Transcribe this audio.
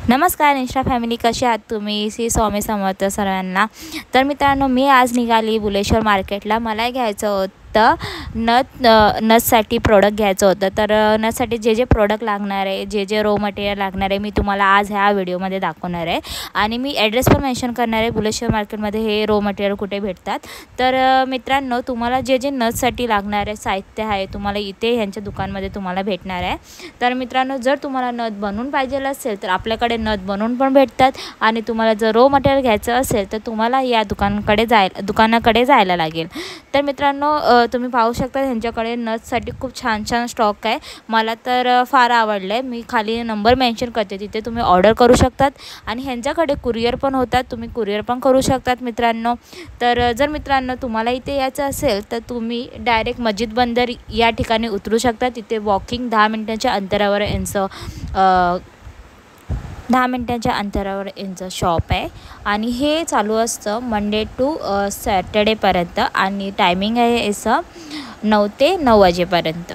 नमस्कार Insta family, कसे आहात तुम्ही? श्री स्वामी समर्थ सर्वांना. तर मित्रांनो, मी आज निघाली बुलेश्वर मार्केटला. मला घ्यायचं होतं नथसाठी प्रोडक्ट घ्यायचं होतं. तर नथसाठी जे प्रोडक्ट लागणार आहे, जे रॉ मटेरियल लागणार आहे, मी तुम्हाला आज ह्या व्हिडिओमध्ये दाखवणार आहे. आणि मी ॲड्रेस पण मेन्शन करणार आहे, बुलेश्वर मार्केटमध्ये हे रॉ मटेरियल कुठे भेटतात. तर मित्रांनो, तुम्हाला जे नथसाठी लागणार आहे साहित्य आहे, तुम्हाला इथे ह्यांच्या दुकानमध्ये तुम्हाला भेटणार आहे. तर मित्रांनो, जर तुम्हाला नथ बनवून पाहिजे असेल तर आपल्याकडे नथ बनवून पण भेटतात. आणि तुम्हाला जर रॉ मटेरियल घ्यायचं असेल तर तुम्हाला या दुकानाकडे जायला लागेल. तर मित्रांनो, तुम्ही पाहू शकता ह्यांच्याकडे नथसाठी खूप छान स्टॉक आहे. मला तर फार आवडलं आहे. मी खाली नंबर मेन्शन करते, तिथे तुम्ही ऑर्डर करू शकतात. आणि ह्यांच्याकडे कुरिअर पण होतात, तुम्ही कुरिअर पण करू शकतात मित्रांनो. तर जर मित्रांनो तुम्हाला इथे यायचं असेल तर तुम्ही डायरेक्ट मस्जिद बंदर या ठिकाणी उतरू शकता. तिथे वॉकिंग 10 मिनिटांच्या अंतरावर यांचं शॉप आहे. आणि हे चालू असतं मंडे टू सॅटर्डेपर्यंत. आणि टायमिंग आहे याचं 9 ते 9 वाजेपर्यंत.